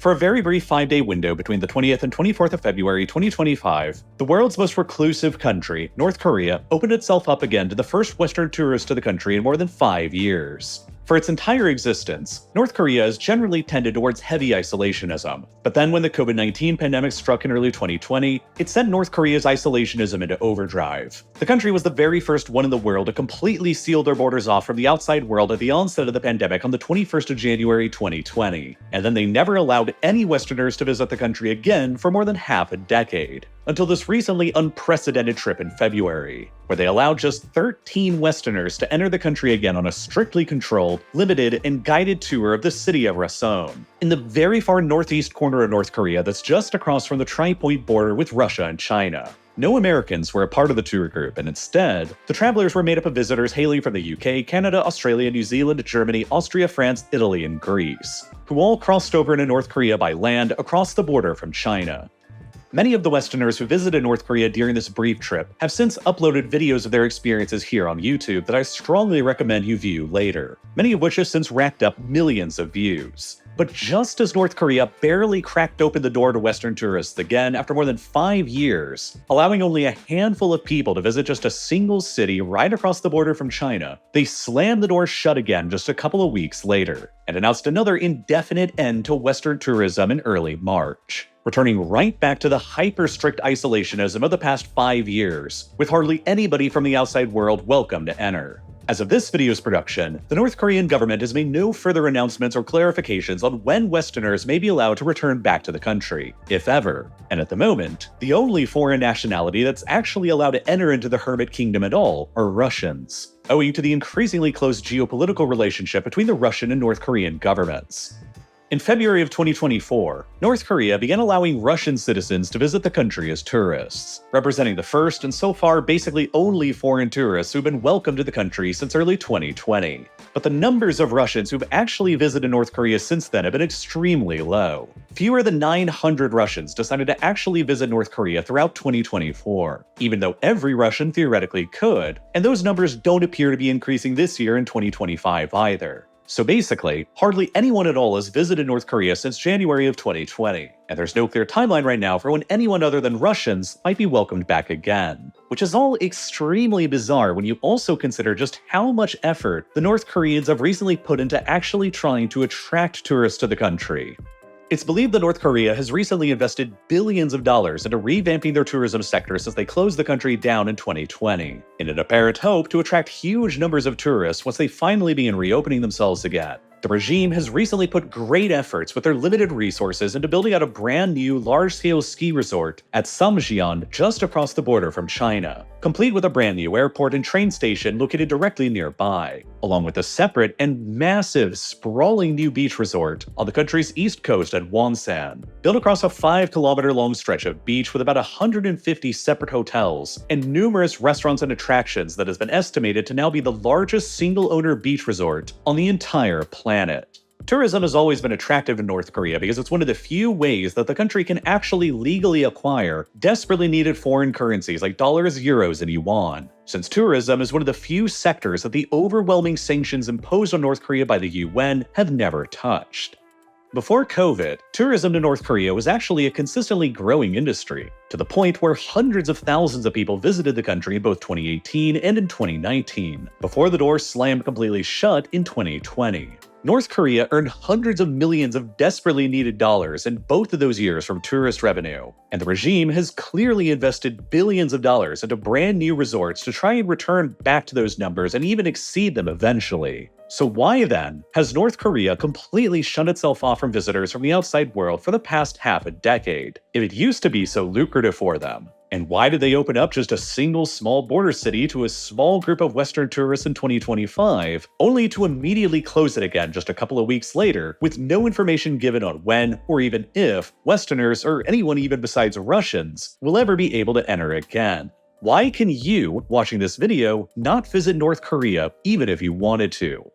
For a very brief 5-day window between the 20th and 24th of February 2025, the world's most reclusive country, North Korea, opened itself up again to the first Western tourist to the country in more than 5 years. For its entire existence, North Korea has generally tended towards heavy isolationism, but then when the COVID-19 pandemic struck in early 2020, it sent North Korea's isolationism into overdrive. The country was the very first one in the world to completely seal their borders off from the outside world at the onset of the pandemic on the 21st of January 2020, and then they never allowed any Westerners to visit the country again for more than half a decade, until this recently unprecedented trip in February, where they allowed just 13 Westerners to enter the country again on a strictly controlled, limited, and guided tour of the city of Rason, in the very far northeast corner of North Korea that's just across from the tri-point border with Russia and China. No Americans were a part of the tour group, and instead, the travelers were made up of visitors hailing from the UK, Canada, Australia, New Zealand, Germany, Austria, France, Italy, and Greece, who all crossed over into North Korea by land across the border from China. Many of the Westerners who visited North Korea during this brief trip have since uploaded videos of their experiences here on YouTube that I strongly recommend you view later, many of which have since racked up millions of views. But just as North Korea barely cracked open the door to Western tourists again after more than 5 years, allowing only a handful of people to visit just a single city right across the border from China, they slammed the door shut again just a couple of weeks later, and announced another indefinite end to Western tourism in early March, returning right back to the hyper-strict isolationism of the past 5 years, with hardly anybody from the outside world welcome to enter. As of this video's production, the North Korean government has made no further announcements or clarifications on when Westerners may be allowed to return back to the country, if ever. And at the moment, the only foreign nationality that's actually allowed to enter into the Hermit Kingdom at all are Russians, owing to the increasingly close geopolitical relationship between the Russian and North Korean governments. In February of 2024, North Korea began allowing Russian citizens to visit the country as tourists, representing the first and so far basically only foreign tourists who've been welcomed to the country since early 2020. But the numbers of Russians who've actually visited North Korea since then have been extremely low. Fewer than 900 Russians decided to actually visit North Korea throughout 2024, even though every Russian theoretically could, and those numbers don't appear to be increasing this year in 2025 either. So basically, hardly anyone at all has visited North Korea since January of 2020, and there's no clear timeline right now for when anyone other than Russians might be welcomed back again. Which is all extremely bizarre when you also consider just how much effort the North Koreans have recently put into actually trying to attract tourists to the country. It's believed that North Korea has recently invested billions of dollars into revamping their tourism sector since they closed the country down in 2020, in an apparent hope to attract huge numbers of tourists once they finally begin reopening themselves again. The regime has recently put great efforts with their limited resources into building out a brand new large-scale ski resort at Samjian just across the border from China, complete with a brand new airport and train station located directly nearby, along with a separate and massive, sprawling new beach resort on the country's east coast at Wonsan, built across a 5-kilometer-long stretch of beach with about 150 separate hotels and numerous restaurants and attractions that has been estimated to now be the largest single-owner beach resort on the entire planet. Tourism has always been attractive in North Korea because it's one of the few ways that the country can actually legally acquire desperately needed foreign currencies like dollars, euros, and yuan, since tourism is one of the few sectors that the overwhelming sanctions imposed on North Korea by the UN have never touched. Before COVID, tourism to North Korea was actually a consistently growing industry, to the point where hundreds of thousands of people visited the country in both 2018 and in 2019, before the doors slammed completely shut in 2020. North Korea earned hundreds of millions of desperately needed dollars in both of those years from tourist revenue, and the regime has clearly invested billions of dollars into brand new resorts to try and return back to those numbers and even exceed them eventually. So why then has North Korea completely shut itself off from visitors from the outside world for the past half a decade, if it used to be so lucrative for them? And why did they open up just a single small border city to a small group of Western tourists in 2025, only to immediately close it again just a couple of weeks later, with no information given on when, or even if, Westerners, or anyone even besides Russians, will ever be able to enter again? Why can you, watching this video, not visit North Korea even if you wanted to?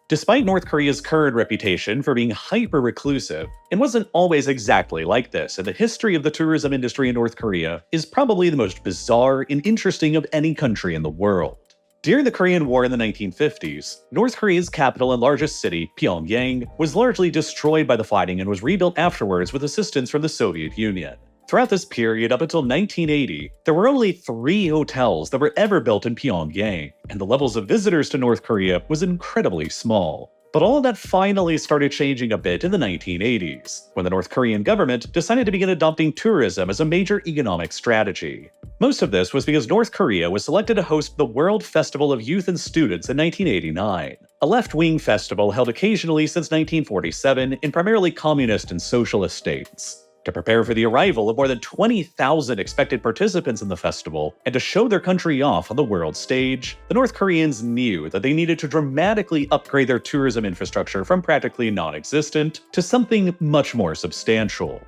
Despite North Korea's current reputation for being hyper-reclusive, it wasn't always exactly like this, and the history of the tourism industry in North Korea is probably the most bizarre and interesting of any country in the world. During the Korean War in the 1950s, North Korea's capital and largest city, Pyongyang, was largely destroyed by the fighting and was rebuilt afterwards with assistance from the Soviet Union. Throughout this period up until 1980, there were only 3 hotels that were ever built in Pyongyang, and the levels of visitors to North Korea was incredibly small. But all of that finally started changing a bit in the 1980s, when the North Korean government decided to begin adopting tourism as a major economic strategy. Most of this was because North Korea was selected to host the World Festival of Youth and Students in 1989, a left-wing festival held occasionally since 1947 in primarily communist and socialist states. To prepare for the arrival of more than 20,000 expected participants in the festival, and to show their country off on the world stage, the North Koreans knew that they needed to dramatically upgrade their tourism infrastructure from practically non-existent to something much more substantial.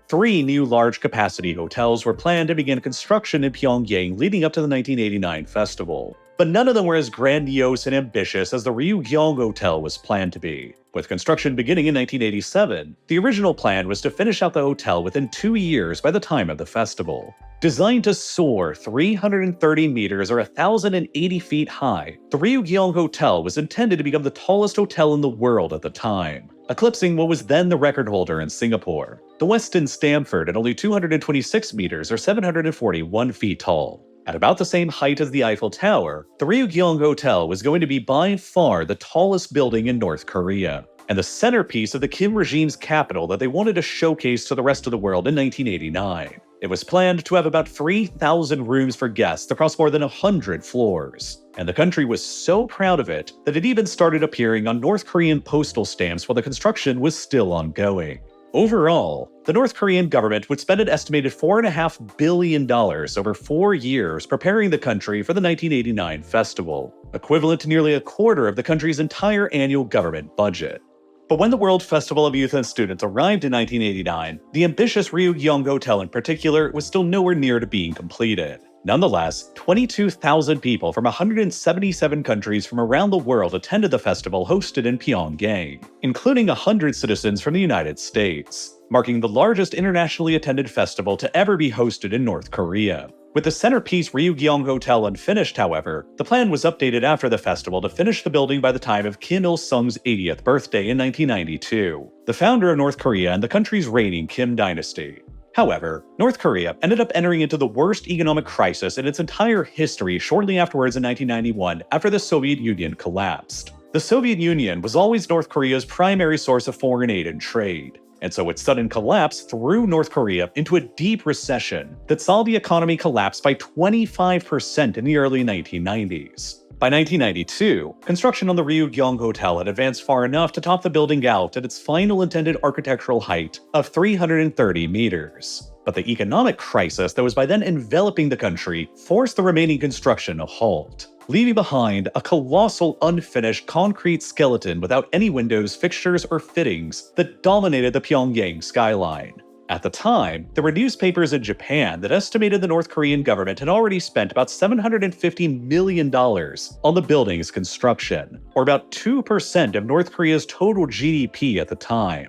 3 new large-capacity hotels were planned to begin construction in Pyongyang leading up to the 1989 festival, but none of them were as grandiose and ambitious as the Ryugyong Hotel was planned to be. With construction beginning in 1987, the original plan was to finish out the hotel within 2 years by the time of the festival. Designed to soar 330 meters or 1,080 feet high, the Ryugyong Hotel was intended to become the tallest hotel in the world at the time, eclipsing what was then the record holder in Singapore, the Westin Stamford, at only 226 meters or 741 feet tall. At about the same height as the Eiffel Tower, the Ryugyong Hotel was going to be by far the tallest building in North Korea, and the centerpiece of the Kim regime's capital that they wanted to showcase to the rest of the world in 1989. It was planned to have about 3,000 rooms for guests across more than 100 floors, and the country was so proud of it that it even started appearing on North Korean postal stamps while the construction was still ongoing. Overall, the North Korean government would spend an estimated $4.5 billion over 4 years preparing the country for the 1989 festival, equivalent to nearly a quarter of the country's entire annual government budget. But when the World Festival of Youth and Students arrived in 1989, the ambitious Ryugyong Hotel in particular was still nowhere near to being completed. Nonetheless, 22,000 people from 177 countries from around the world attended the festival hosted in Pyongyang, including 100 citizens from the United States, marking the largest internationally attended festival to ever be hosted in North Korea. With the centerpiece Ryugyong Hotel unfinished, however, the plan was updated after the festival to finish the building by the time of Kim Il-sung's 80th birthday in 1992, the founder of North Korea and the country's reigning Kim dynasty. However, North Korea ended up entering into the worst economic crisis in its entire history shortly afterwards in 1991 after the Soviet Union collapsed. The Soviet Union was always North Korea's primary source of foreign aid and trade, and so its sudden collapse threw North Korea into a deep recession that saw the economy collapse by 25% in the early 1990s. By 1992, construction on the Ryugyong Hotel had advanced far enough to top the building out at its final intended architectural height of 330 meters. But the economic crisis that was by then enveloping the country forced the remaining construction to halt, leaving behind a colossal unfinished concrete skeleton without any windows, fixtures, or fittings that dominated the Pyongyang skyline. At the time, there were newspapers in Japan that estimated the North Korean government had already spent about $750 million on the building's construction, or about 2% of North Korea's total GDP at the time.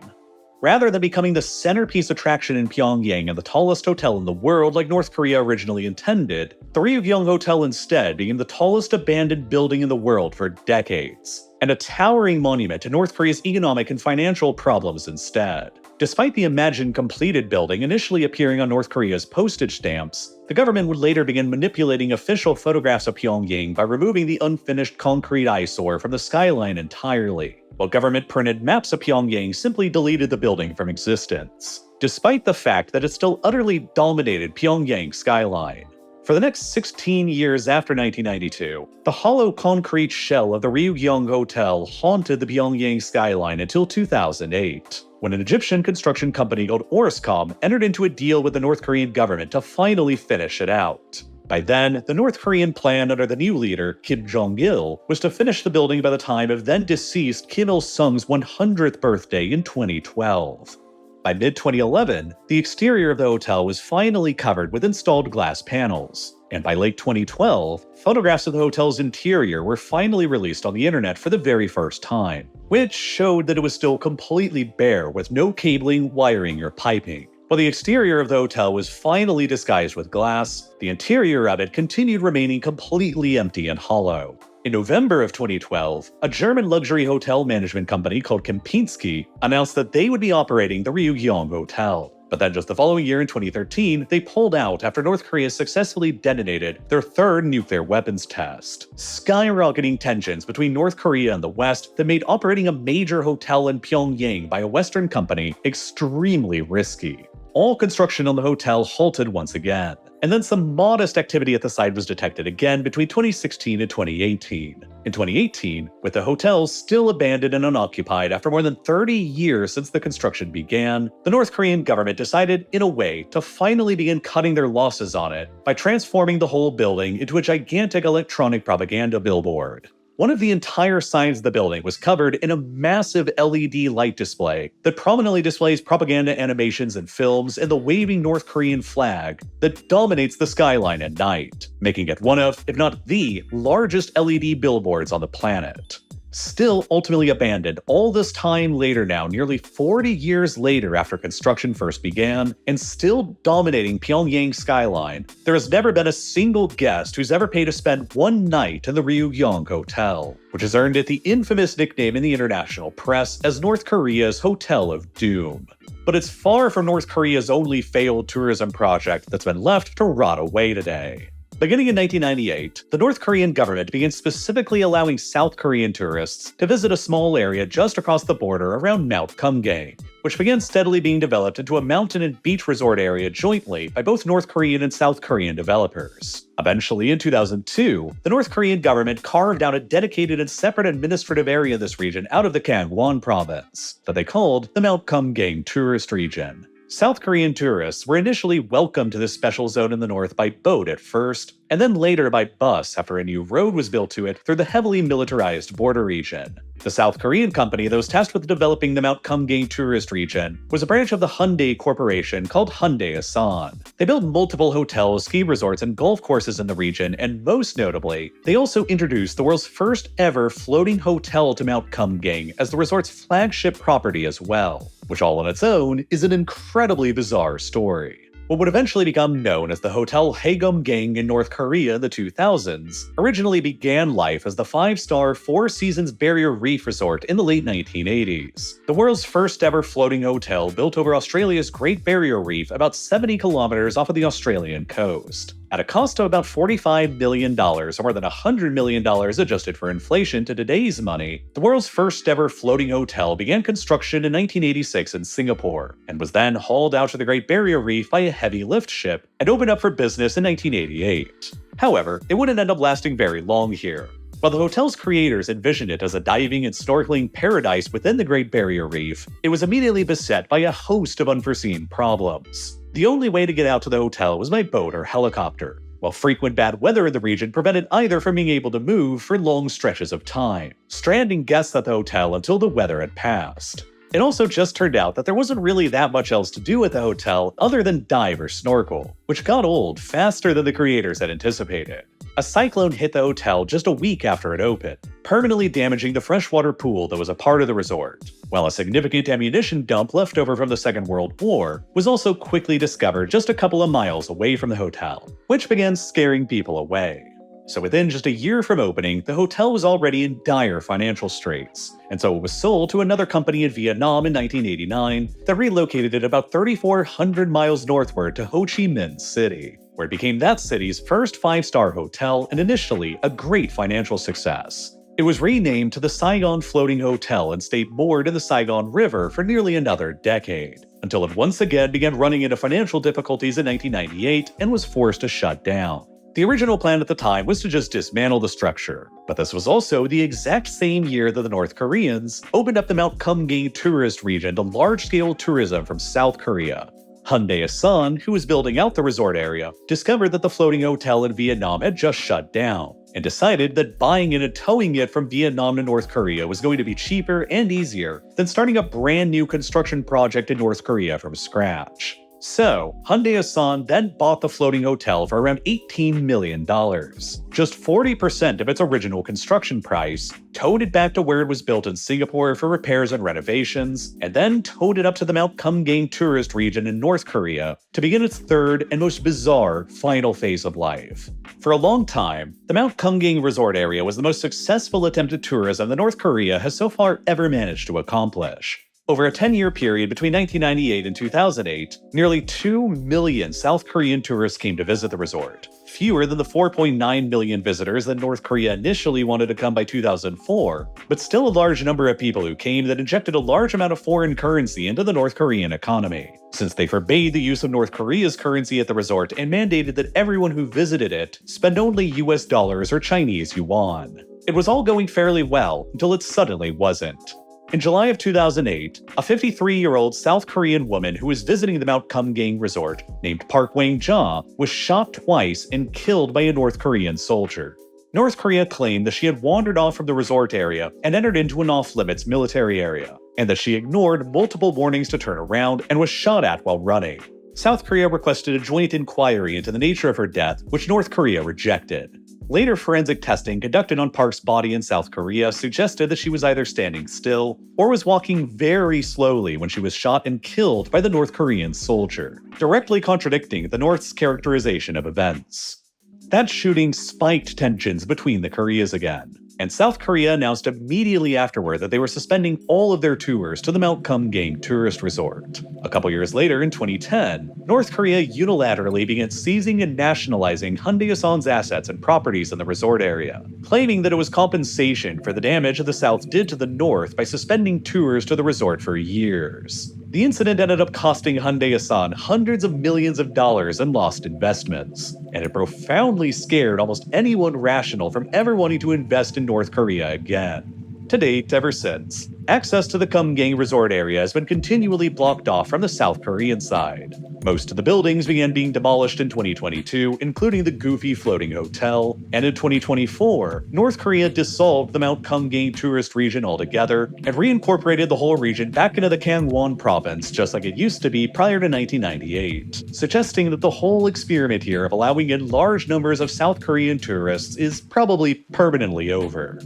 Rather than becoming the centerpiece attraction in Pyongyang and the tallest hotel in the world like North Korea originally intended, the Ryugyong Hotel instead became the tallest abandoned building in the world for decades, and a towering monument to North Korea's economic and financial problems instead. Despite the imagined completed building initially appearing on North Korea's postage stamps, the government would later begin manipulating official photographs of Pyongyang by removing the unfinished concrete eyesore from the skyline entirely, while government-printed maps of Pyongyang simply deleted the building from existence, despite the fact that it still utterly dominated Pyongyang's skyline. For the next 16 years after 1992, the hollow concrete shell of the Ryugyong Hotel haunted the Pyongyang skyline until 2008, when an Egyptian construction company called Orascom entered into a deal with the North Korean government to finally finish it out. By then, the North Korean plan under the new leader, Kim Jong-il, was to finish the building by the time of then-deceased Kim Il-sung's 100th birthday in 2012. By mid-2011, the exterior of the hotel was finally covered with installed glass panels, and by late 2012, photographs of the hotel's interior were finally released on the internet for the very first time, which showed that it was still completely bare with no cabling, wiring, or piping. While the exterior of the hotel was finally disguised with glass, the interior of it continued remaining completely empty and hollow. In November of 2012, a German luxury hotel management company called Kempinski announced that they would be operating the Ryugyong Hotel. But then just the following year in 2013, they pulled out after North Korea successfully detonated their third nuclear weapons test, skyrocketing tensions between North Korea and the West that made operating a major hotel in Pyongyang by a Western company extremely risky. All construction on the hotel halted once again, and then some modest activity at the site was detected again between 2016 and 2018. In 2018, with the hotel still abandoned and unoccupied after more than 30 years since the construction began, the North Korean government decided, in a way, to finally begin cutting their losses on it by transforming the whole building into a gigantic electronic propaganda billboard. One of the entire sides of the building was covered in a massive LED light display that prominently displays propaganda animations and films and the waving North Korean flag that dominates the skyline at night, making it one of, if not the, largest LED billboards on the planet. Still ultimately abandoned all this time later now, nearly 40 years later after construction first began, and still dominating Pyongyang's skyline, there has never been a single guest who's ever paid to spend one night in the Ryugyong Hotel, which has earned it the infamous nickname in the international press as North Korea's Hotel of Doom. But it's far from North Korea's only failed tourism project that's been left to rot away today. Beginning in 1998, the North Korean government began specifically allowing South Korean tourists to visit a small area just across the border around Mount Kumgang, which began steadily being developed into a mountain and beach resort area jointly by both North Korean and South Korean developers. Eventually, in 2002, the North Korean government carved out a dedicated and separate administrative area in this region out of the Gangwon province that they called the Mount Kumgang Tourist Region. South Korean tourists were initially welcomed to this special zone in the north by boat at first, and then later by bus after a new road was built to it through the heavily militarized border region. The South Korean company that was tasked with developing the Mount Kumgang tourist region was a branch of the Hyundai Corporation called Hyundai Asan. They built multiple hotels, ski resorts, and golf courses in the region, and most notably, they also introduced the world's first ever floating hotel to Mount Kumgang as the resort's flagship property as well, which all on its own is an incredibly bizarre story. What would eventually become known as the Hotel Haegeumgang in North Korea in the 2000s originally began life as the 5-star Four Seasons Barrier Reef Resort in the late 1980s, the world's first ever floating hotel built over Australia's Great Barrier Reef about 70 kilometers off of the Australian coast. At a cost of about $45 million, or more than $100 million adjusted for inflation to today's money, the world's first ever floating hotel began construction in 1986 in Singapore, and was then hauled out to the Great Barrier Reef by a heavy lift ship and opened up for business in 1988. However, it wouldn't end up lasting very long here. While the hotel's creators envisioned it as a diving and snorkeling paradise within the Great Barrier Reef, it was immediately beset by a host of unforeseen problems. The only way to get out to the hotel was by boat or helicopter, while frequent bad weather in the region prevented either from being able to move for long stretches of time, stranding guests at the hotel until the weather had passed. It also just turned out that there wasn't really that much else to do at the hotel other than dive or snorkel, which got old faster than the creators had anticipated. A cyclone hit the hotel just a week after it opened, permanently damaging the freshwater pool that was a part of the resort, while a significant ammunition dump left over from the Second World War was also quickly discovered just a couple of miles away from the hotel, which began scaring people away. So within just a year from opening, the hotel was already in dire financial straits, and so it was sold to another company in Vietnam in 1989 that relocated it about 3,400 miles northward to Ho Chi Minh City, where it became that city's first 5-star hotel and initially a great financial success. It was renamed to the Saigon Floating Hotel and stayed moored in the Saigon River for nearly another decade, until it once again began running into financial difficulties in 1998 and was forced to shut down. The original plan at the time was to just dismantle the structure, but this was also the exact same year that the North Koreans opened up the Mount Kumgang tourist region to large-scale tourism from South Korea. Hyundai Asan, who was building out the resort area, discovered that the floating hotel in Vietnam had just shut down, and decided that buying it and towing it from Vietnam to North Korea was going to be cheaper and easier than starting a brand new construction project in North Korea from scratch. So, Hyundai Asan then bought the floating hotel for around $18 million, just 40% of its original construction price, towed it back to where it was built in Singapore for repairs and renovations, and then towed it up to the Mount Kumgang tourist region in North Korea to begin its third and most bizarre final phase of life. For a long time, the Mount Kumgang resort area was the most successful attempt at tourism that North Korea has so far ever managed to accomplish. Over a 10-year period between 1998 and 2008, nearly 2 million South Korean tourists came to visit the resort, fewer than the 4.9 million visitors that North Korea initially wanted to come by 2004, but still a large number of people who came that injected a large amount of foreign currency into the North Korean economy, since they forbade the use of North Korea's currency at the resort and mandated that everyone who visited it spend only US dollars or Chinese yuan. It was all going fairly well until it suddenly wasn't. In July of 2008, a 53-year-old South Korean woman who was visiting the Mount Kumgang resort, named Park Wang-ja, was shot twice and killed by a North Korean soldier. North Korea claimed that she had wandered off from the resort area and entered into an off-limits military area, and that she ignored multiple warnings to turn around and was shot at while running. South Korea requested a joint inquiry into the nature of her death, which North Korea rejected. Later forensic testing conducted on Park's body in South Korea suggested that she was either standing still or was walking very slowly when she was shot and killed by the North Korean soldier, directly contradicting the North's characterization of events. That shooting spiked tensions between the Koreas again, and South Korea announced immediately afterward that they were suspending all of their tours to the Mount Kumgang tourist resort. A couple years later, in 2010, North Korea unilaterally began seizing and nationalizing Hyundai Asan's assets and properties in the resort area, claiming that it was compensation for the damage the South did to the North by suspending tours to the resort for years. The incident ended up costing Hyundai Asan hundreds of millions of dollars in lost investments, and it profoundly scared almost anyone rational from ever wanting to invest in North Korea again. To date, ever since, access to the Kumgang resort area has been continually blocked off from the South Korean side. Most of the buildings began being demolished in 2022, including the goofy floating hotel, and in 2024, North Korea dissolved the Mount Kumgang tourist region altogether and reincorporated the whole region back into the Gangwon province just like it used to be prior to 1998, suggesting that the whole experiment here of allowing in large numbers of South Korean tourists is probably permanently over.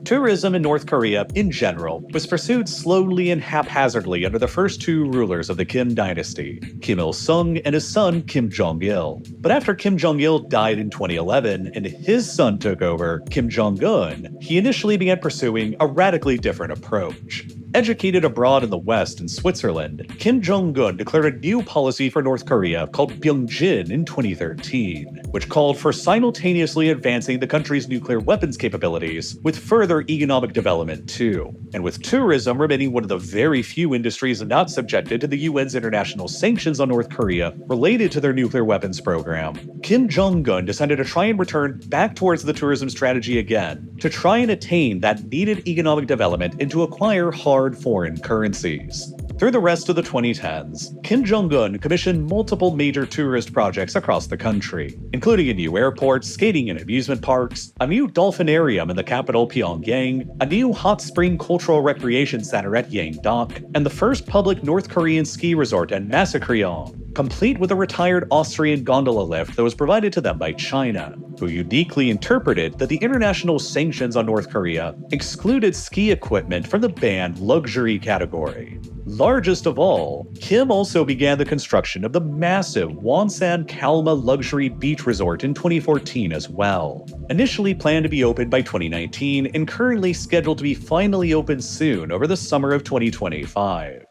Tourism in North Korea, in general, was pursued slowly and haphazardly under the first two rulers of the Kim dynasty, Kim Il-sung and his son Kim Jong-il. But after Kim Jong-il died in 2011 and his son took over, Kim Jong-un, he initially began pursuing a radically different approach. Educated abroad in the West in Switzerland, Kim Jong-un declared a new policy for North Korea called Byungjin in 2013, which called for simultaneously advancing the country's nuclear weapons capabilities with further economic development too, and with tourism remaining one of the very few industries not subjected to the UN's international sanctions on North Korea related to their nuclear weapons program. Kim Jong-un decided to try and return back towards the tourism strategy again, to try and attain that needed economic development and to acquire hard foreign currencies. Through the rest of the 2010s, Kim Jong-un commissioned multiple major tourist projects across the country, including a new airport, skating and amusement parks, a new dolphinarium in the capital Pyongyang, a new hot spring cultural recreation center at Yangdok, and the first public North Korean ski resort at Masakryong, complete with a retired Austrian gondola lift that was provided to them by China, who uniquely interpreted that the international sanctions on North Korea excluded ski equipment from the banned luxury category. Largest of all, Kim also began the construction of the massive Wonsan Kalma luxury beach resort in 2014 as well. Initially planned to be opened by 2019 and currently scheduled to be finally open soon over the summer of 2025.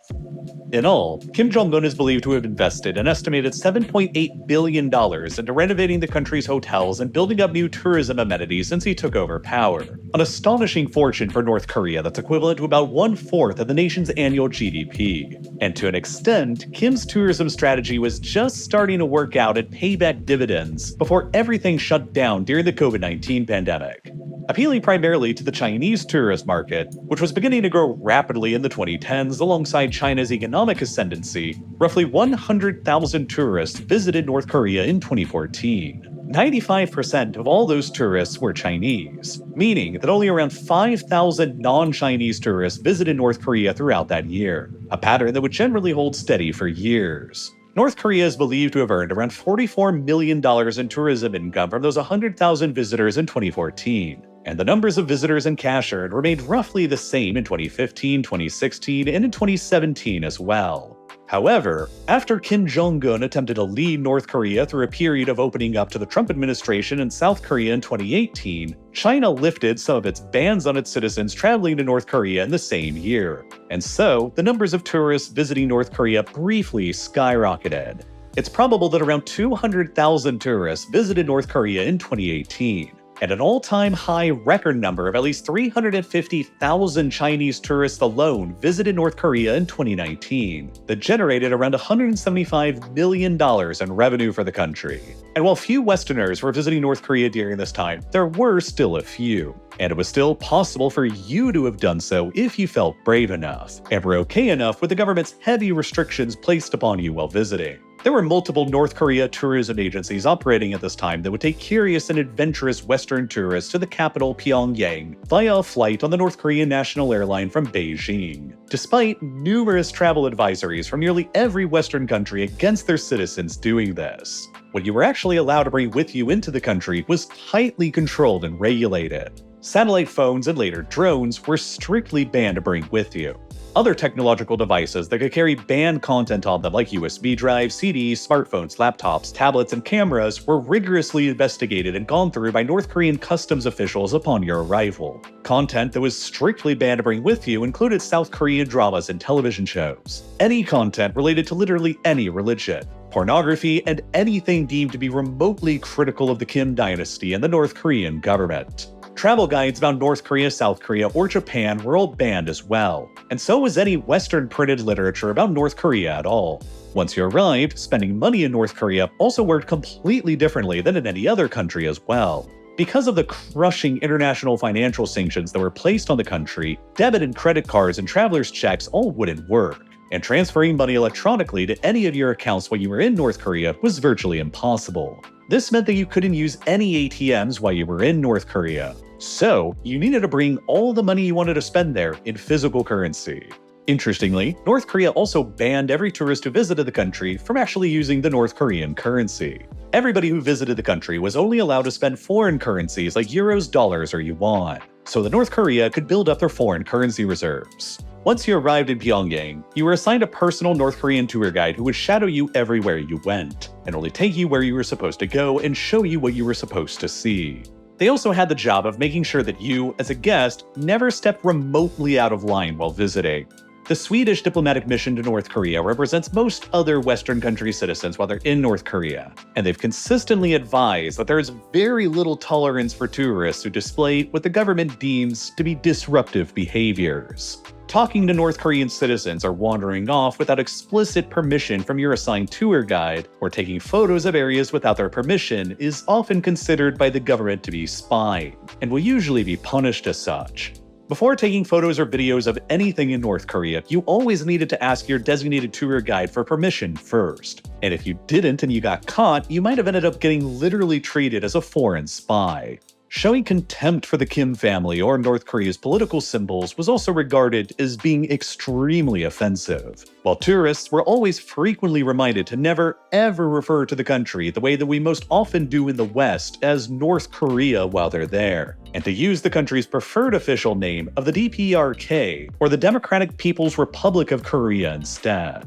In all, Kim Jong-un is believed to have invested an estimated $7.8 billion into renovating the country's hotels and building up new tourism amenities since he took over power. An astonishing fortune for North Korea that's equivalent to about 1/4 of the nation's annual GDP. And to an extent, Kim's tourism strategy was just starting to work out and pay back dividends before everything shut down during the COVID-19 pandemic. Appealing primarily to the Chinese tourist market, which was beginning to grow rapidly in the 2010s alongside China's economic ascendancy, roughly 100,000 tourists visited North Korea in 2014. 95% of all those tourists were Chinese, meaning that only around 5,000 non-Chinese tourists visited North Korea throughout that year, a pattern that would generally hold steady for years. North Korea is believed to have earned around $44 million in tourism income from those 100,000 visitors in 2014. And the numbers of visitors and cash earned remained roughly the same in 2015, 2016, and in 2017 as well. However, after Kim Jong-un attempted to lead North Korea through a period of opening up to the Trump administration in South Korea in 2018, China lifted some of its bans on its citizens traveling to North Korea in the same year. And so, the numbers of tourists visiting North Korea briefly skyrocketed. It's probable that around 200,000 tourists visited North Korea in 2018. And an all-time high record number of at least 350,000 Chinese tourists alone visited North Korea in 2019, that generated around $175 million in revenue for the country. And while few Westerners were visiting North Korea during this time, there were still a few. And it was still possible for you to have done so if you felt brave enough, and were okay enough with the government's heavy restrictions placed upon you while visiting. There were multiple North Korea tourism agencies operating at this time that would take curious and adventurous Western tourists to the capital Pyongyang via a flight on the North Korean national airline from Beijing. Despite numerous travel advisories from nearly every Western country against their citizens doing this, what you were actually allowed to bring with you into the country was tightly controlled and regulated. Satellite phones and later drones were strictly banned to bring with you. Other technological devices that could carry banned content on them like USB drives, CDs, smartphones, laptops, tablets, and cameras were rigorously investigated and gone through by North Korean customs officials upon your arrival. Content that was strictly banned to bring with you included South Korean dramas and television shows, any content related to literally any religion, pornography, and anything deemed to be remotely critical of the Kim dynasty and the North Korean government. Travel guides about North Korea, South Korea, or Japan were all banned as well, and so was any Western printed literature about North Korea at all. Once you arrived, spending money in North Korea also worked completely differently than in any other country as well. Because of the crushing international financial sanctions that were placed on the country, debit and credit cards and traveler's checks all wouldn't work, and transferring money electronically to any of your accounts while you were in North Korea was virtually impossible. This meant that you couldn't use any ATMs while you were in North Korea. So, you needed to bring all the money you wanted to spend there in physical currency. Interestingly, North Korea also banned every tourist who visited the country from actually using the North Korean currency. Everybody who visited the country was only allowed to spend foreign currencies like euros, dollars, or yuan, so that North Korea could build up their foreign currency reserves. Once you arrived in Pyongyang, you were assigned a personal North Korean tour guide who would shadow you everywhere you went, and only take you where you were supposed to go and show you what you were supposed to see. They also had the job of making sure that you, as a guest, never stepped remotely out of line while visiting. The Swedish diplomatic mission to North Korea represents most other Western country citizens while they're in North Korea, and they've consistently advised that there is very little tolerance for tourists who display what the government deems to be disruptive behaviors. Talking to North Korean citizens or wandering off without explicit permission from your assigned tour guide, or taking photos of areas without their permission is often considered by the government to be spying, and will usually be punished as such. Before taking photos or videos of anything in North Korea, you always needed to ask your designated tour guide for permission first. And if you didn't and you got caught, you might have ended up getting literally treated as a foreign spy. Showing contempt for the Kim family or North Korea's political symbols was also regarded as being extremely offensive, while tourists were always frequently reminded to never ever refer to the country the way that we most often do in the West as North Korea while they're there, and to use the country's preferred official name of the DPRK, or the Democratic People's Republic of Korea instead.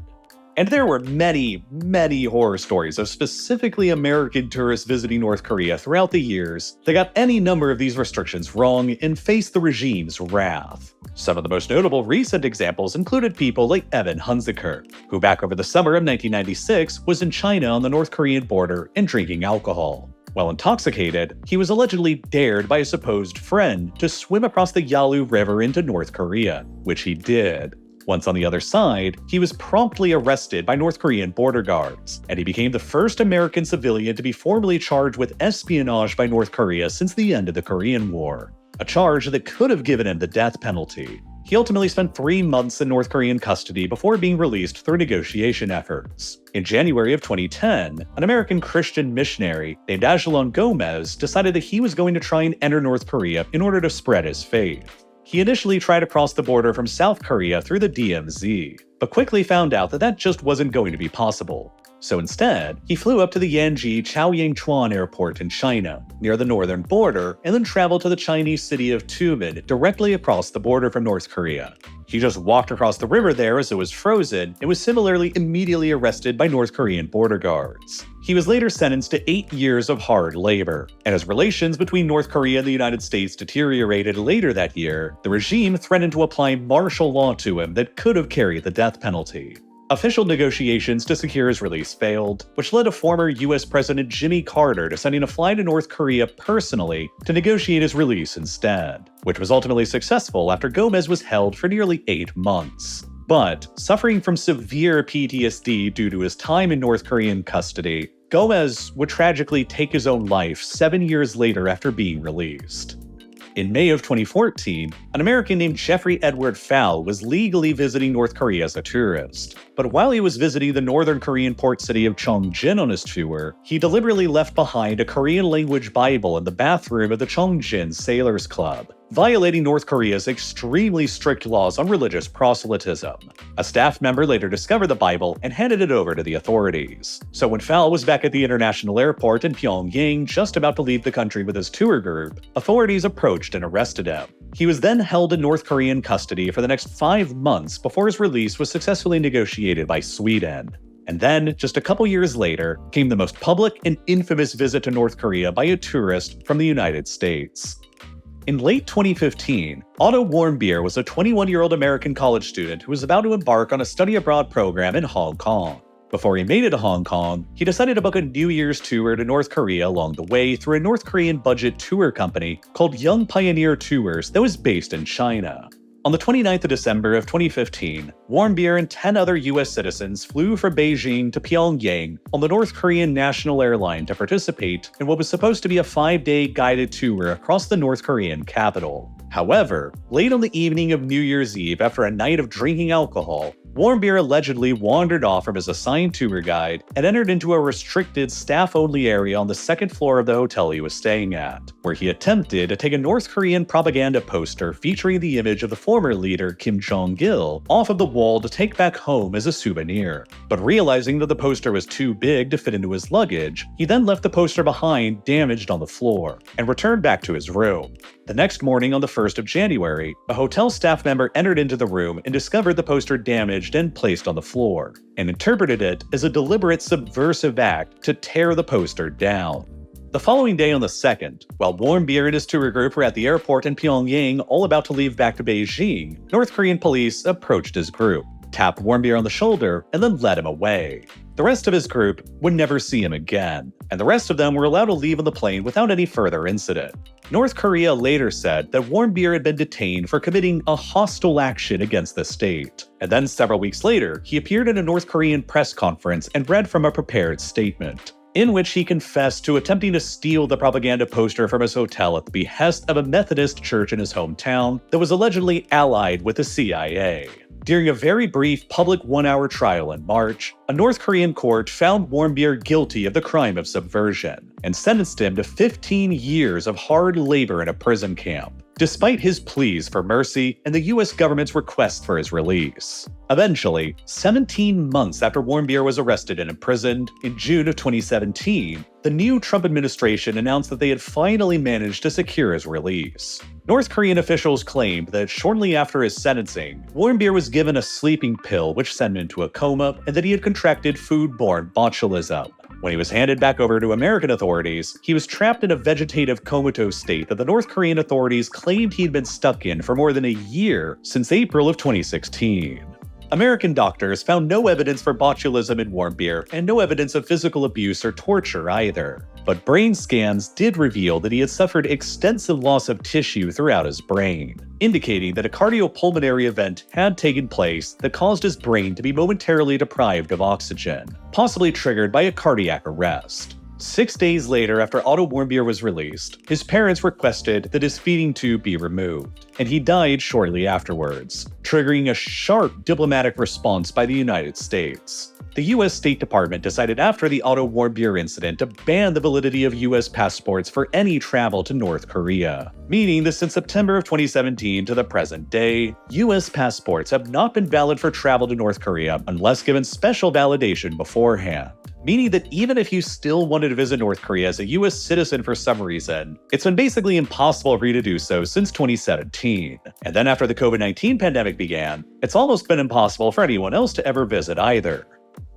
And there were many, many horror stories of specifically American tourists visiting North Korea throughout the years that got any number of these restrictions wrong and faced the regime's wrath. Some of the most notable recent examples included people like Evan Hunziker, who back over the summer of 1996 was in China on the North Korean border and drinking alcohol. While intoxicated, he was allegedly dared by a supposed friend to swim across the Yalu River into North Korea, which he did. Once on the other side, he was promptly arrested by North Korean border guards, and he became the first American civilian to be formally charged with espionage by North Korea since the end of the Korean War, a charge that could have given him the death penalty. He ultimately spent 3 months in North Korean custody before being released through negotiation efforts. In January of 2010, an American Christian missionary named Ajalon Gomez decided that he was going to try and enter North Korea in order to spread his faith. He initially tried to cross the border from South Korea through the DMZ, but quickly found out that that just wasn't going to be possible. So instead, he flew up to the Yanji Chaoyangchuan Airport in China, near the northern border, and then traveled to the Chinese city of Tumen, directly across the border from North Korea. He just walked across the river there as it was frozen, and was similarly immediately arrested by North Korean border guards. He was later sentenced to 8 years of hard labor, and as relations between North Korea and the United States deteriorated later that year, the regime threatened to apply martial law to him that could have carried the death penalty. Official negotiations to secure his release failed, which led to former US President Jimmy Carter deciding to fly to North Korea personally to negotiate his release instead, which was ultimately successful after Gomez was held for nearly 8 months. But, suffering from severe PTSD due to his time in North Korean custody, Gomez would tragically take his own life 7 years later after being released. In May of 2014, an American named Jeffrey Edward Fowl was legally visiting North Korea as a tourist. But while he was visiting the northern Korean port city of Cheongjin on his tour, he deliberately left behind a Korean-language Bible in the bathroom of the Cheongjin Sailors Club, violating North Korea's extremely strict laws on religious proselytism. A staff member later discovered the Bible and handed it over to the authorities. So when Fowl was back at the international airport in Pyongyang just about to leave the country with his tour group, authorities approached and arrested him. He was then held in North Korean custody for the next 5 months before his release was successfully negotiated by Sweden. And then, just a couple years later, came the most public and infamous visit to North Korea by a tourist from the United States. In late 2015, Otto Warmbier was a 21-year-old American college student who was about to embark on a study abroad program in Hong Kong. Before he made it to Hong Kong, he decided to book a New Year's tour to North Korea along the way through a North Korean budget tour company called Young Pioneer Tours that was based in China. On the 29th of December of 2015, Warmbier and 10 other US citizens flew from Beijing to Pyongyang on the North Korean national airline to participate in what was supposed to be a 5-day guided tour across the North Korean capital. However, late on the evening of New Year's Eve after a night of drinking alcohol, Warmbier allegedly wandered off from his assigned tour guide and entered into a restricted staff-only area on the second floor of the hotel he was staying at, where he attempted to take a North Korean propaganda poster featuring the image of the former leader Kim Jong-il off of the wall to take back home as a souvenir. But realizing that the poster was too big to fit into his luggage, he then left the poster behind damaged on the floor, and returned back to his room. The next morning on the 1st of January, a hotel staff member entered into the room and discovered the poster damaged and placed on the floor, and interpreted it as a deliberate subversive act to tear the poster down. The following day on the 2nd, while Warmbier and his tour group were at the airport in Pyongyang all about to leave back to Beijing, North Korean police approached his group, tapped Warmbier on the shoulder, and then led him away. The rest of his group would never see him again, and the rest of them were allowed to leave on the plane without any further incident. North Korea later said that Warmbier had been detained for committing a hostile action against the state. And then several weeks later, he appeared in a North Korean press conference and read from a prepared statement, in which he confessed to attempting to steal the propaganda poster from his hotel at the behest of a Methodist church in his hometown that was allegedly allied with the CIA. During a very brief public 1-hour trial in March, a North Korean court found Warmbier guilty of the crime of subversion and sentenced him to 15 years of hard labor in a prison camp, despite his pleas for mercy and the US government's request for his release. Eventually, 17 months after Warmbier was arrested and imprisoned, in June of 2017, the new Trump administration announced that they had finally managed to secure his release. North Korean officials claimed that shortly after his sentencing, Warmbier was given a sleeping pill which sent him into a coma, and that he had contracted foodborne botulism. When he was handed back over to American authorities, he was trapped in a vegetative comatose state that the North Korean authorities claimed he'd been stuck in for more than a year since April of 2016. American doctors found no evidence for botulism in Warmbier and no evidence of physical abuse or torture either. But brain scans did reveal that he had suffered extensive loss of tissue throughout his brain, indicating that a cardiopulmonary event had taken place that caused his brain to be momentarily deprived of oxygen, possibly triggered by a cardiac arrest. 6 days later, after Otto Warmbier was released, his parents requested that his feeding tube be removed, and he died shortly afterwards, triggering a sharp diplomatic response by the United States. The US State Department decided after the Otto Warmbier incident to ban the validity of US passports for any travel to North Korea, meaning that since September of 2017 to the present day, US passports have not been valid for travel to North Korea unless given special validation beforehand. meaning that even if you still wanted to visit North Korea as a US citizen for some reason, it's been basically impossible for you to do so since 2017. And then after the COVID-19 pandemic began, it's almost been impossible for anyone else to ever visit either.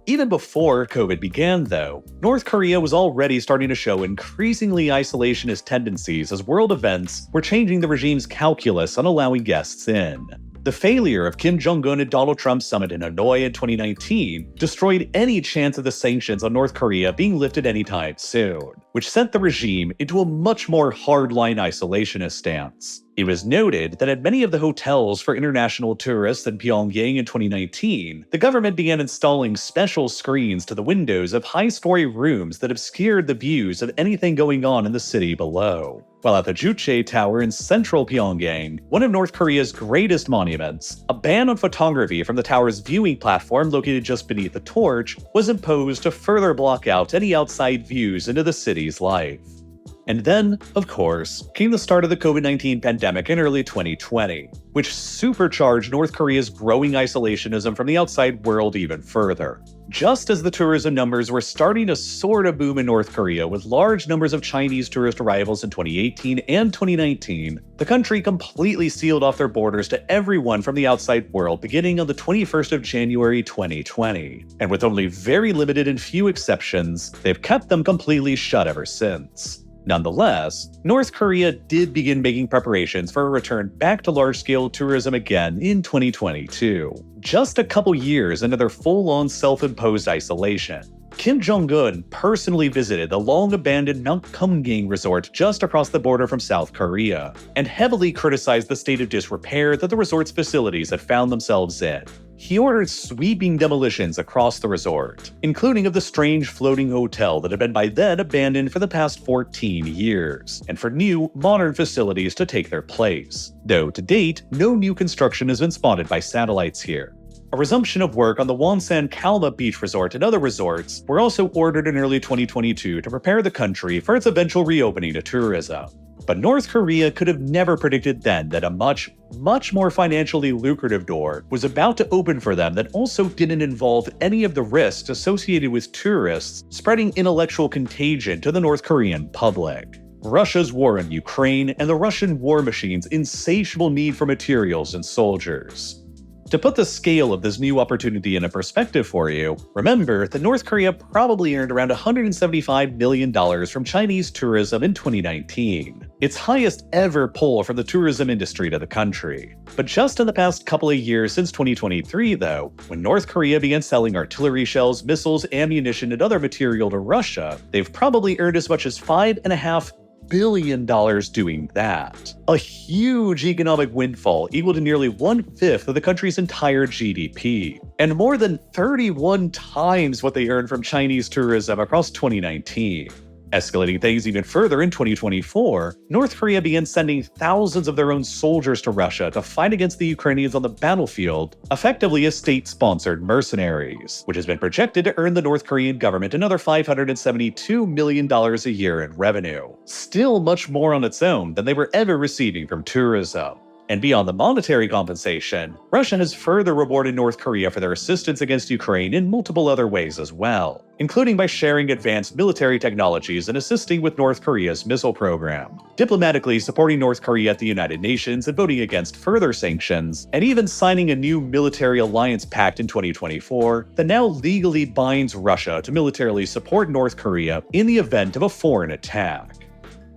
Even before COVID began, though, North Korea was already starting to show increasingly isolationist tendencies as world events were changing the regime's calculus on allowing guests in. The failure of Kim Jong-un and Donald Trump's summit in Hanoi in 2019 destroyed any chance of the sanctions on North Korea being lifted anytime soon, which sent the regime into a much more hardline isolationist stance. It was noted that at many of the hotels for international tourists in Pyongyang in 2019, the government began installing special screens to the windows of high-story rooms that obscured the views of anything going on in the city below. While at the Juche Tower in central Pyongyang, one of North Korea's greatest monuments, a ban on photography from the tower's viewing platform located just beneath the torch was imposed to further block out any outside views into the city's life. And then, of course, came the start of the COVID-19 pandemic in early 2020, which supercharged North Korea's growing isolationism from the outside world even further. Just as the tourism numbers were starting to sort of boom in North Korea with large numbers of Chinese tourist arrivals in 2018 and 2019, the country completely sealed off their borders to everyone from the outside world beginning on the 21st of January 2020. And with only very limited and few exceptions, they've kept them completely shut ever since. Nonetheless, North Korea did begin making preparations for a return back to large-scale tourism again in 2022, just a couple years into their full-on self-imposed isolation. Kim Jong-un personally visited the long-abandoned Mount Kumgang resort just across the border from South Korea, and heavily criticized the state of disrepair that the resort's facilities had found themselves in. He ordered sweeping demolitions across the resort, including of the strange floating hotel that had been by then abandoned for the past 14 years, and for new, modern facilities to take their place. Though to date, no new construction has been spotted by satellites here. A resumption of work on the Wonsan Kalma Beach Resort and other resorts were also ordered in early 2022 to prepare the country for its eventual reopening to tourism. But North Korea could have never predicted then that a much more financially lucrative door was about to open for them that also didn't involve any of the risks associated with tourists spreading intellectual contagion to the North Korean public. Russia's war in Ukraine and the Russian war machine's insatiable need for materials and soldiers. To put the scale of this new opportunity into perspective for you, remember that North Korea probably earned around $175 million from Chinese tourism in 2019, its highest ever pull from the tourism industry to the country. But just in the past couple of years since 2023 though, when North Korea began selling artillery shells, missiles, ammunition, and other material to Russia, they've probably earned as much as $5.5 billion doing that. A huge economic windfall equal to nearly 1/5 of the country's entire GDP, and more than 31 times what they earned from Chinese tourism across 2019. Escalating things even further in 2024, North Korea began sending thousands of their own soldiers to Russia to fight against the Ukrainians on the battlefield, effectively as state-sponsored mercenaries, which has been projected to earn the North Korean government another $572 million a year in revenue. Still much more on its own than they were ever receiving from tourism. And beyond the monetary compensation, Russia has further rewarded North Korea for their assistance against Ukraine in multiple other ways as well, including by sharing advanced military technologies and assisting with North Korea's missile program, diplomatically supporting North Korea at the United Nations and voting against further sanctions, and even signing a new military alliance pact in 2024 that now legally binds Russia to militarily support North Korea in the event of a foreign attack.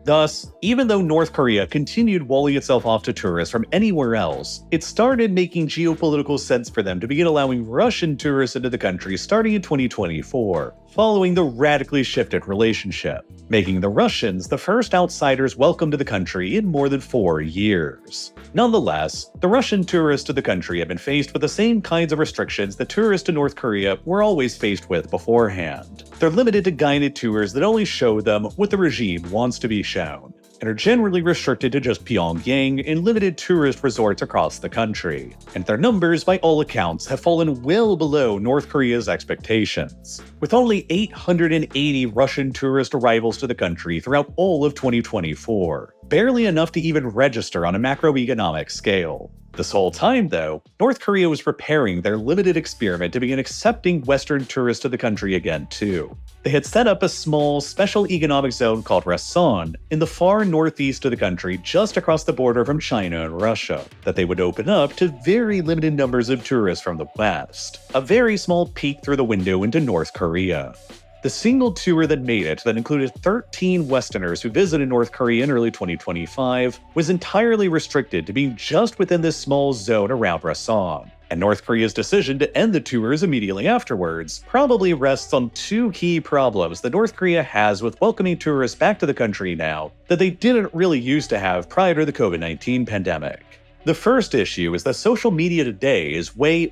Thus, even though North Korea continued walling itself off to tourists from anywhere else, it started making geopolitical sense for them to begin allowing Russian tourists into the country starting in 2024, following the radically shifted relationship, making the Russians the first outsiders welcomed to the country in more than 4 years. Nonetheless, the Russian tourists to the country have been faced with the same kinds of restrictions that tourists to North Korea were always faced with beforehand. They're limited to guided tours that only show them what the regime wants to be shown, and are generally restricted to just Pyongyang and limited tourist resorts across the country. And their numbers, by all accounts, have fallen well below North Korea's expectations, with only 880 Russian tourist arrivals to the country throughout all of 2024, barely enough to even register on a macroeconomic scale. This whole time, though, North Korea was preparing their limited experiment to begin accepting Western tourists to the country again, too. They had set up a small, special economic zone called Rason in the far northeast of the country, just across the border from China and Russia, that they would open up to very limited numbers of tourists from the West, a very small peek through the window into North Korea. The single tour that made it, that included 13 Westerners who visited North Korea in early 2025, was entirely restricted to being just within this small zone around Rason. And North Korea's decision to end the tours immediately afterwards probably rests on two key problems that North Korea has with welcoming tourists back to the country now that they didn't really used to have prior to the COVID-19 pandemic. The first issue is that social media today is way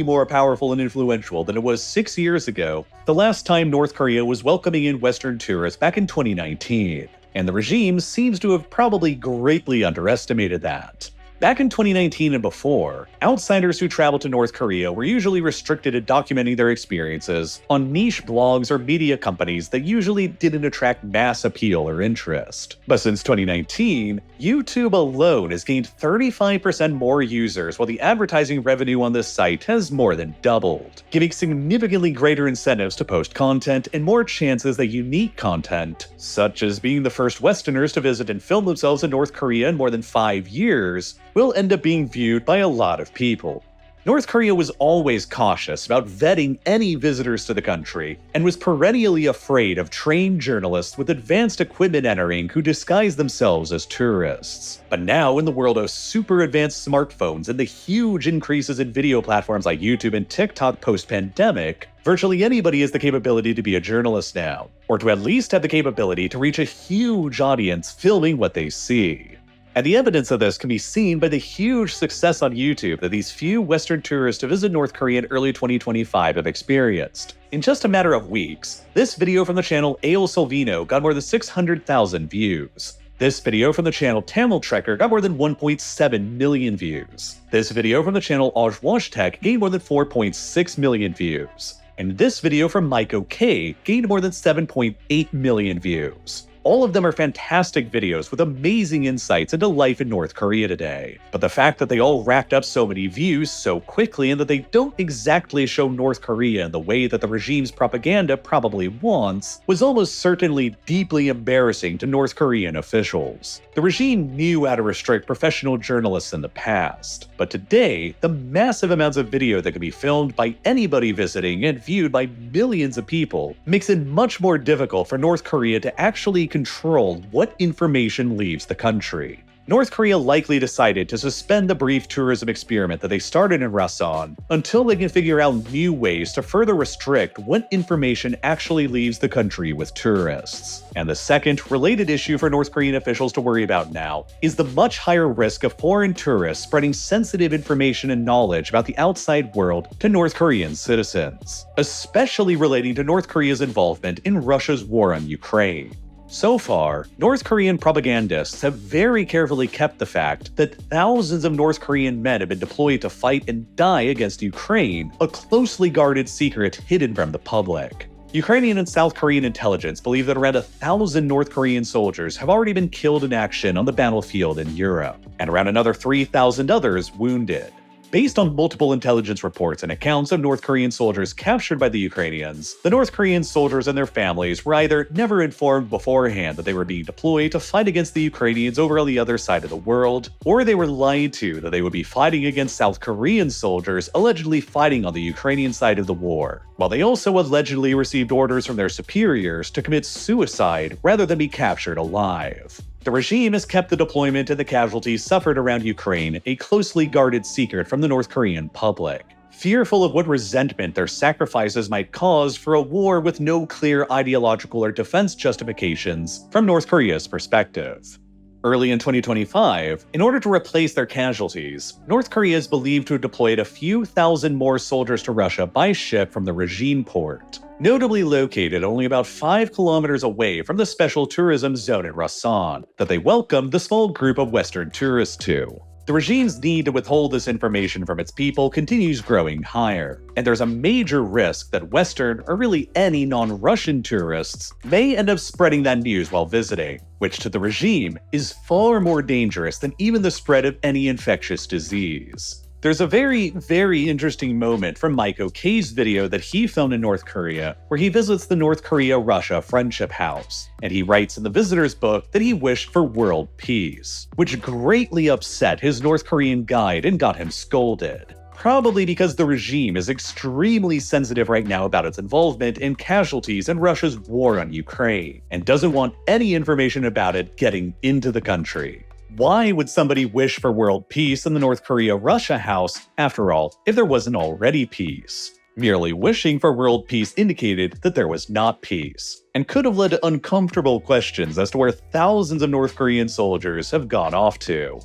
more powerful and influential than it was 6 years ago, the last time North Korea was welcoming in Western tourists back in 2019. And the regime seems to have probably greatly underestimated that. Back in 2019 and before, outsiders who traveled to North Korea were usually restricted to documenting their experiences on niche blogs or media companies that usually didn't attract mass appeal or interest. But since 2019, YouTube alone has gained 35% more users, while the advertising revenue on this site has more than doubled, giving significantly greater incentives to post content and more chances that unique content, such as being the first Westerners to visit and film themselves in North Korea in more than 5 years, will end up being viewed by a lot of people. North Korea was always cautious about vetting any visitors to the country, and was perennially afraid of trained journalists with advanced equipment entering who disguise themselves as tourists. But now, in the world of super advanced smartphones and the huge increases in video platforms like YouTube and TikTok post-pandemic, virtually anybody has the capability to be a journalist now, or to at least have the capability to reach a huge audience filming what they see. And the evidence of this can be seen by the huge success on YouTube that these few Western tourists to visit North Korea in early 2025 have experienced. In just a matter of weeks, this video from the channel Ale Solvino got more than 600,000 views. This video from the channel Tamil Trekker got more than 1.7 million views. This video from the channel Ojwashtech gained more than 4.6 million views. And this video from Maiko K gained more than 7.8 million views. All of them are fantastic videos with amazing insights into life in North Korea today. But the fact that they all racked up so many views so quickly and that they don't exactly show North Korea in the way that the regime's propaganda probably wants was almost certainly deeply embarrassing to North Korean officials. The regime knew how to restrict professional journalists in the past, but today, the massive amounts of video that can be filmed by anybody visiting and viewed by millions of people makes it much more difficult for North Korea to actually control what information leaves the country. North Korea likely decided to suspend the brief tourism experiment that they started in Rason until they can figure out new ways to further restrict what information actually leaves the country with tourists. And the second related issue for North Korean officials to worry about now is the much higher risk of foreign tourists spreading sensitive information and knowledge about the outside world to North Korean citizens, especially relating to North Korea's involvement in Russia's war on Ukraine. So far, North Korean propagandists have very carefully kept the fact that thousands of North Korean men have been deployed to fight and die against Ukraine, a closely guarded secret hidden from the public. Ukrainian and South Korean intelligence believe that around 1,000 North Korean soldiers have already been killed in action on the battlefield in Europe, and around another 3,000 others wounded. Based on multiple intelligence reports and accounts of North Korean soldiers captured by the Ukrainians, the North Korean soldiers and their families were either never informed beforehand that they were being deployed to fight against the Ukrainians over on the other side of the world, or they were lied to that they would be fighting against South Korean soldiers allegedly fighting on the Ukrainian side of the war, while they also allegedly received orders from their superiors to commit suicide rather than be captured alive. The regime has kept the deployment and the casualties suffered around Ukraine a closely guarded secret from the North Korean public, fearful of what resentment their sacrifices might cause for a war with no clear ideological or defense justifications from North Korea's perspective. Early in 2025, in order to replace their casualties, North Korea is believed to have deployed a few thousand more soldiers to Russia by ship from the regime port, notably located only about 5 kilometers away from the special tourism zone in Rason that they welcomed the small group of Western tourists to. The regime's need to withhold this information from its people continues growing higher, and there's a major risk that Western, or really any non-Russian tourists, may end up spreading that news while visiting, which to the regime is far more dangerous than even the spread of any infectious disease. There's a very, very interesting moment from Mike Okay's video that he filmed in North Korea, where he visits the North Korea-Russia Friendship House, and he writes in the visitor's book that he wished for world peace, which greatly upset his North Korean guide and got him scolded. Probably because the regime is extremely sensitive right now about its involvement in casualties in Russia's war on Ukraine, and doesn't want any information about it getting into the country. Why would somebody wish for world peace in the North Korea-Russia house, after all, if there wasn't already peace? Merely wishing for world peace indicated that there was not peace, and could have led to uncomfortable questions as to where thousands of North Korean soldiers have gone off to.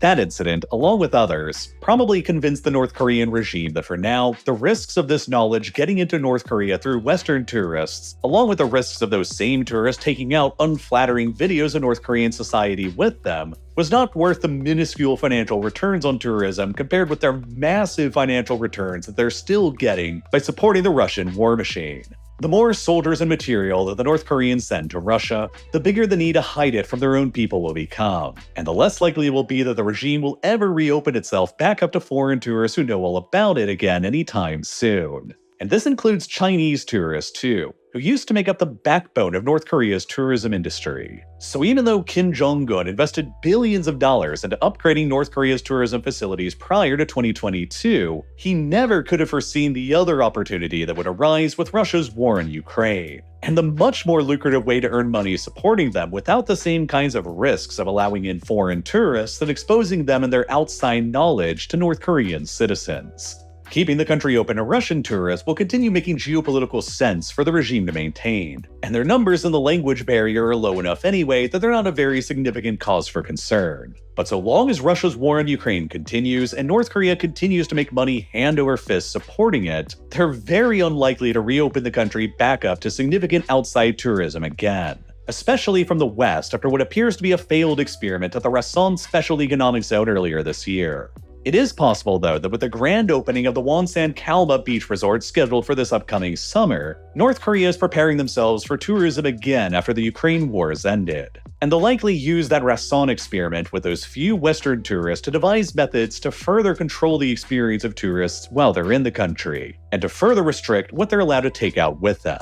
That incident, along with others, probably convinced the North Korean regime that for now, the risks of this knowledge getting into North Korea through Western tourists, along with the risks of those same tourists taking out unflattering videos of North Korean society with them, was not worth the minuscule financial returns on tourism compared with their massive financial returns that they're still getting by supporting the Russian war machine. The more soldiers and material that the North Koreans send to Russia, the bigger the need to hide it from their own people will become, and the less likely it will be that the regime will ever reopen itself back up to foreign tourists who know all about it again anytime soon. And this includes Chinese tourists too, who used to make up the backbone of North Korea's tourism industry. So even though Kim Jong-un invested billions of dollars into upgrading North Korea's tourism facilities prior to 2022, he never could have foreseen the other opportunity that would arise with Russia's war in Ukraine, and the much more lucrative way to earn money supporting them without the same kinds of risks of allowing in foreign tourists and exposing them and their outside knowledge to North Korean citizens. Keeping the country open to Russian tourists will continue making geopolitical sense for the regime to maintain, and their numbers and the language barrier are low enough anyway that they're not a very significant cause for concern. But so long as Russia's war in Ukraine continues and North Korea continues to make money hand over fist supporting it, they're very unlikely to reopen the country back up to significant outside tourism again, especially from the West after what appears to be a failed experiment at the Rason Special Economic Zone earlier this year. It is possible, though, that with the grand opening of the Wonsan Kalma Beach Resort scheduled for this upcoming summer, North Korea is preparing themselves for tourism again after the Ukraine wars ended. And they'll likely use that Rason experiment with those few Western tourists to devise methods to further control the experience of tourists while they're in the country, and to further restrict what they're allowed to take out with them.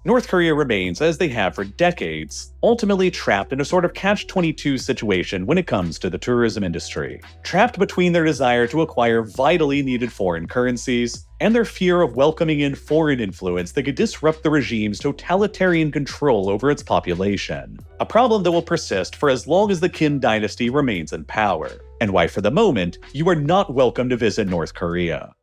North Korea remains, as they have for decades, ultimately trapped in a sort of catch-22 situation when it comes to the tourism industry. Trapped between their desire to acquire vitally needed foreign currencies and their fear of welcoming in foreign influence that could disrupt the regime's totalitarian control over its population. A problem that will persist for as long as the Kim dynasty remains in power, and why for the moment, you are not welcome to visit North Korea.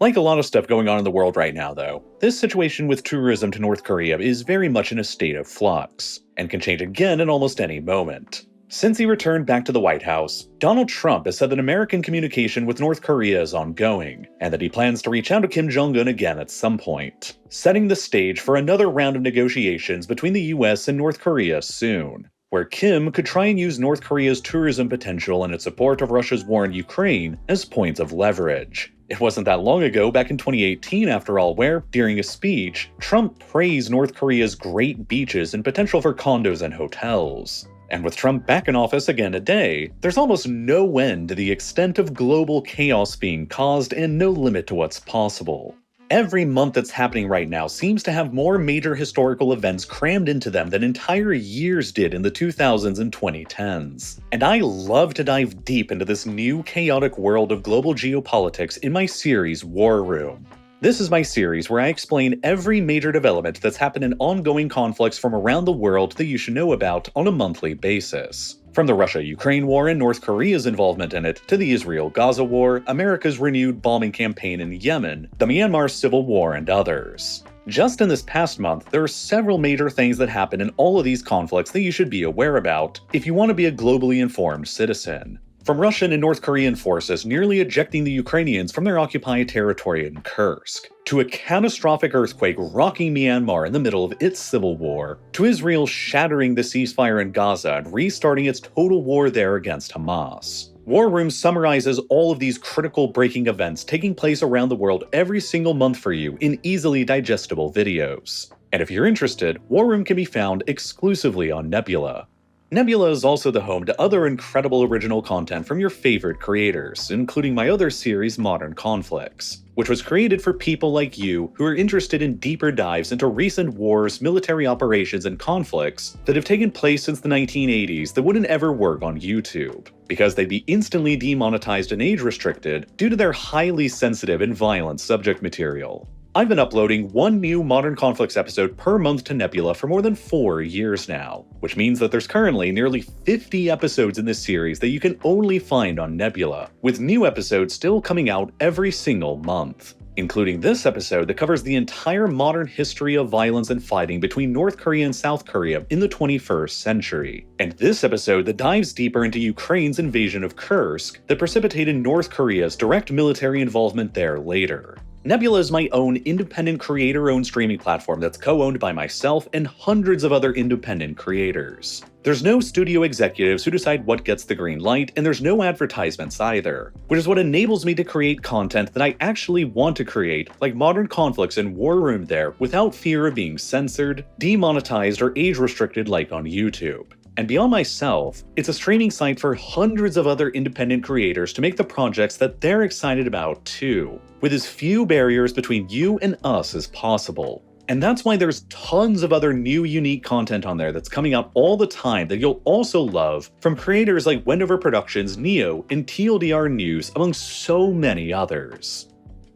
Like a lot of stuff going on in the world right now, though, this situation with tourism to North Korea is very much in a state of flux, and can change again at almost any moment. Since he returned back to the White House, Donald Trump has said that American communication with North Korea is ongoing, and that he plans to reach out to Kim Jong-un again at some point, setting the stage for another round of negotiations between the US and North Korea soon, where Kim could try and use North Korea's tourism potential and its support of Russia's war in Ukraine as points of leverage. It wasn't that long ago, back in 2018 after all, where, during a speech, Trump praised North Korea's great beaches and potential for condos and hotels. And with Trump back in office again today, there's almost no end to the extent of global chaos being caused and no limit to what's possible. Every month that's happening right now seems to have more major historical events crammed into them than entire years did in the 2000s and 2010s. And I love to dive deep into this new chaotic world of global geopolitics in my series War Room. This is my series where I explain every major development that's happened in ongoing conflicts from around the world that you should know about on a monthly basis. From the Russia-Ukraine war and North Korea's involvement in it, to the Israel-Gaza war, America's renewed bombing campaign in Yemen, the Myanmar civil war, and others. Just in this past month, there are several major things that happen in all of these conflicts that you should be aware about if you want to be a globally informed citizen. From Russian and North Korean forces nearly ejecting the Ukrainians from their occupied territory in Kursk, to a catastrophic earthquake rocking Myanmar in the middle of its civil war, to Israel shattering the ceasefire in Gaza and restarting its total war there against Hamas. War Room summarizes all of these critical breaking events taking place around the world every single month for you in easily digestible videos. And if you're interested, War Room can be found exclusively on Nebula. Nebula is also the home to other incredible original content from your favorite creators, including my other series Modern Conflicts, which was created for people like you who are interested in deeper dives into recent wars, military operations, and conflicts that have taken place since the 1980s that wouldn't ever work on YouTube, because they'd be instantly demonetized and age-restricted due to their highly sensitive and violent subject material. I've been uploading one new Modern Conflicts episode per month to Nebula for more than 4 years now, which means that there's currently nearly 50 episodes in this series that you can only find on Nebula, with new episodes still coming out every single month, including this episode that covers the entire modern history of violence and fighting between North Korea and South Korea in the 21st century, and this episode that dives deeper into Ukraine's invasion of Kursk that precipitated North Korea's direct military involvement there later. Nebula is my own independent creator-owned streaming platform that's co-owned by myself and hundreds of other independent creators. There's no studio executives who decide what gets the green light, and there's no advertisements either, which is what enables me to create content that I actually want to create, like Modern Conflicts and War Room there, without fear of being censored, demonetized, or age-restricted like on YouTube. And beyond myself, it's a streaming site for hundreds of other independent creators to make the projects that they're excited about too, with as few barriers between you and us as possible. And that's why there's tons of other new unique content on there that's coming out all the time that you'll also love from creators like Wendover Productions, Neo, and TLDR News, among so many others.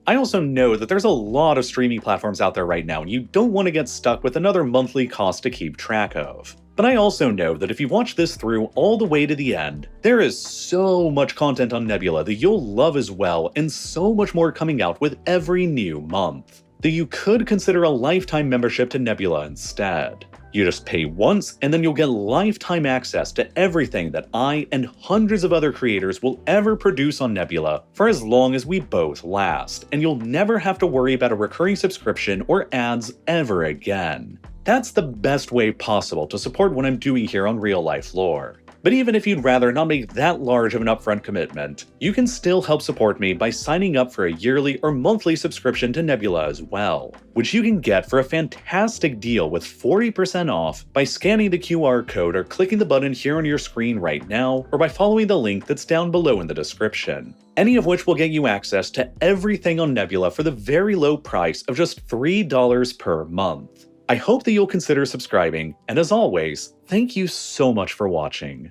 I also know that there's a lot of streaming platforms out there right now and you don't want to get stuck with another monthly cost to keep track of. But I also know that if you watch this through all the way to the end, there is so much content on Nebula that you'll love as well, and so much more coming out with every new month, that you could consider a lifetime membership to Nebula instead. You just pay once, and then you'll get lifetime access to everything that I and hundreds of other creators will ever produce on Nebula for as long as we both last, and you'll never have to worry about a recurring subscription or ads ever again. That's the best way possible to support what I'm doing here on Real Life Lore. But even if you'd rather not make that large of an upfront commitment, you can still help support me by signing up for a yearly or monthly subscription to Nebula as well, which you can get for a fantastic deal with 40% off by scanning the QR code or clicking the button here on your screen right now, or by following the link that's down below in the description. Any of which will get you access to everything on Nebula for the very low price of just $3 per month. I hope that you'll consider subscribing, and as always, thank you so much for watching.